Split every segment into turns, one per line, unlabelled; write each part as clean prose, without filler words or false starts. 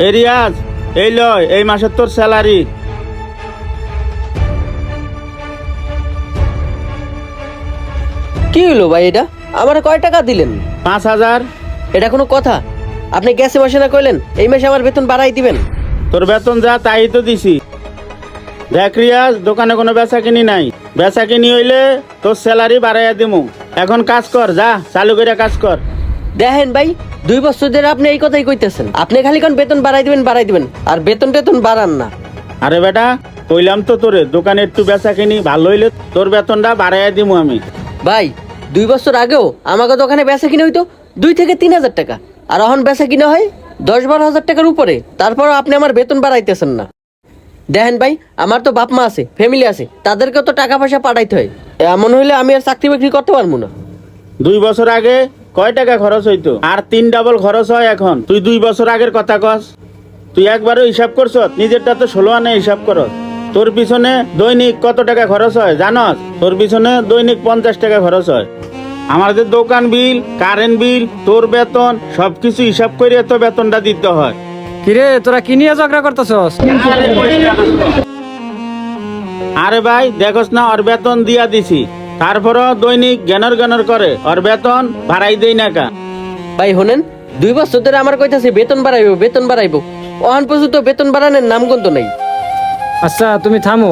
এই রিয়াজ, এই লয় এই মাসের তোর স্যালারি।
কি হলো ভাই, এটা আমার কয় টাকা দিলেন?
5,000।
এটা কোনো কথা? আপনি গ্যাসে বসে না কইলেন এই মাসে আমার বেতন বাড়াই দিবেন?
তোর বেতন যা তাই তো দিছি। দেখ রিয়াজ, দোকানে কোনো বেচা কিনি নাই। বেচা কিনি হইলে তোর স্যালারি বাড়াইয়া দিমু। এখন কাজ কর, যা চালু করে কাজ কর।
দেখেন ভাই, 2 বছর ধরে আপনি এই কথাই কইতেছেন। আপনি খালি কোন বেতন বাড়াই দিবেন, আর বেতন টেতন বাড়ান না।
আরে বেটা, কইলাম তো তোরে দোকানে একটু বেচা কিনি ভালো হইলে তোর বেতনটা বাড়াইয়া দিমু আমি।
ভাই, 2 বছর আগেও আমাকে দোকানে বেচা কিনে হইতো 2 থেকে 3,000 টাকা, আর এখন বেচা কিনে হয় 10-12 হাজার টাকার উপরে। তারপরও আপনি আমার বেতন বাড়াইতেছেন না। দেখেন ভাই, আমার তো বাপ মা আছে, ফ্যামিলি আছে, তাদেরকেও তো টাকা পয়সা পাঠাইতে হয়। এমন হইলে আমি আর চাকরি বাকরি করতে পারবো না।
2 বছর আগে কয় টাকা খরচ হইতো, আর 3 ডাবল খরচ হয় এখন। তুই 2 বছর আগের কথা কস? তুই একবারও হিসাব করছ? নিজেরটা তো 16 আনে হিসাব করস। তোর পিছনে দৈনিক কত টাকা খরচ হয় জানস? তোর পিছনে দৈনিক 50 টাকা খরচ হয়। আমাদের দোকান বিল, কারেন্ট বিল, তোর বেতন সবকিছু হিসাব করে তো বেতনটা দিতে হয়।
কিরে, তোরা কি নিয়ে ঝগড়া করতেছস?
আরে ভাই, দেখোস না ওর বেতন দিয়া দিছি, তারপরও দৈনিক জ্ঞানর করে, ওর বেতন বাড়াই দেই না কা।
ভাই হোনেন, 2 বছর ধরে আমার কইতাছে বেতন বাড়াইবো, অহন পর্যন্ত বেতন বাড়ানোর নামগন্ধ নাই।
আচ্ছা তুমি থামো।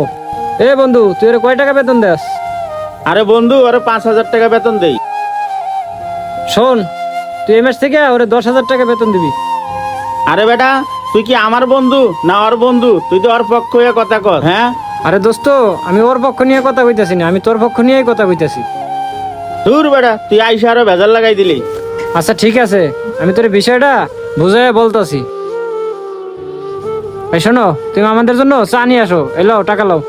এ বন্ধু, তুই এর কয় টাকা বেতন দেস?
আরে বন্ধু, ওরে 5,000 টাকা বেতন দেই।
শোন, তুই এই মাস থেকে ওরে 10,000 টাকা বেতন দিবি।
আরে বেটা, তুই কি আমার বন্ধু না ওর বন্ধু? তুই তো ওর পক্ষ হয়ে কথা কর। হ্যাঁ
আরে দোস্ত, আমি ওর পক্ষ নিয়ে কথা কইতাছি না, আমি তোর পক্ষ নিয়েই কথা কইতাছি।
দূর বেটা, তুই আইসা আরো ভেজাল লাগাই দিলি।
আচ্ছা ঠিক আছে, আমি তোর বিষয়টা বুঝাই বলতাছি। এই শোনো, তুমি আমাদের জন্য চা নিয়ে আসো। এলো টাকা লাও,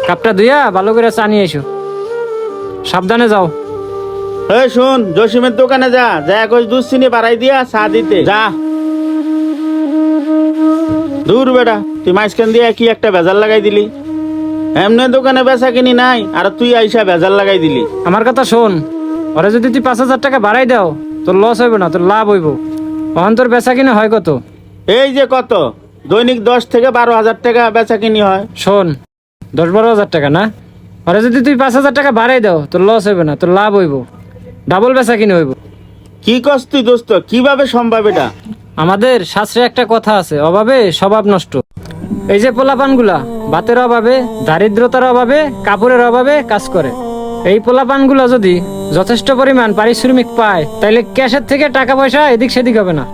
কাপটা ধুইয়া ভালো করে চা নিয়ে এসো। সাবধানে যাও।
এই শোন, জসিমের দোকানে যা, কই দুধ চিনি বাড়াই দিয়া চা দিতে যা। দূর বেটা, তুই মাঝখান দিয়ে কি একটা ভেজাল লাগাই দিলি। এমনি দোকানে বেচা কিনি নাই, আর তুই আইসা ভেজাল লাগাই দিলি।
আমার কথা শোন, ওরে যদি তুই 5,000 টাকা বাড়াই দাও, তোর লস হইব না, তোর লাভ হইব। তখন তোর বেচা কিনে হয় কত?
এই যে কত, দৈনিক 10 থেকে 12,000 টাকা বেচা কিনি হয়।
শোন, 10-12 হাজার টাকা না, ওরে যদি তুই 5,000 টাকা বাড়াই দাও, তোর লস হইব না, তোর লাভ হইব, ডাবল বেচা কিনে হইব।
কি কস তুই দোস্ত? কিভাবে সম্ভব এটা?
আমাদের শাস্ত্রে একটা কথা আছে, অভাবে স্বভাব নষ্ট। এই যে পোলাপানগুলা ভাতের অভাবে, দারিদ্রতার অভাবে, কাপড়ের অভাবে কাজ করে, এই পোলাপানগুলা যদি যথেষ্ট পরিমাণ পারিশ্রমিক পায়, তাইলে ক্যাশের থেকে টাকা পয়সা এদিক সেদিক হবে না।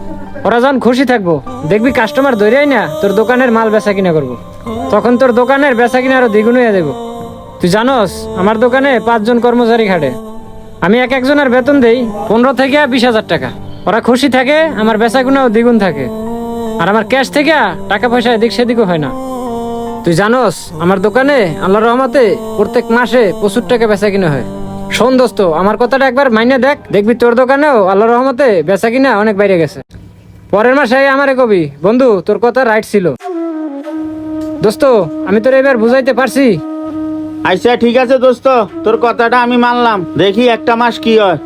ওরা যখন খুশি থাকবো, দেখবি কাস্টমার ধরেই না তোর দোকানের মাল বেচা কিনা করবো। তখন তোর দোকানের বেচা কিনা আরো দ্বিগুণ হয়ে দেবো। তুই জানোস, আমার দোকানে 5 জন কর্মচারী খাটে। আমি এক একজনের বেতন দেই 15 থেকে 20,000 টাকা। ওরা খুশি থাকে, আমার বেচা কিনাও দ্বিগুণ থাকে, আর আমার ক্যাশ থেকে টাকা পয়সা এদিক সেদিকও হয় না। তুই জানোস, আমার দোকানে আল্লাহর রহমতে প্রত্যেক মাসে প্রচুর টাকা বেচা কিনা হয়। শোন দোস্ত, আমার কথাটা একবার মাইনে দেখ, দেখবি তোর দোকানেও আল্লাহর রহমতে বেচা কিনা অনেক বাইরে গেছে। পরের মাসে আমারে কবি, বন্ধু তোর কথা রাইট ছিল। দোস্ত, আমি তোর এবার বুঝাইতে পারছি?
আচ্ছা ঠিক আছে দোস্ত, তোর কথাটা আমি মানলাম। দেখি একটা মাস কি হয়।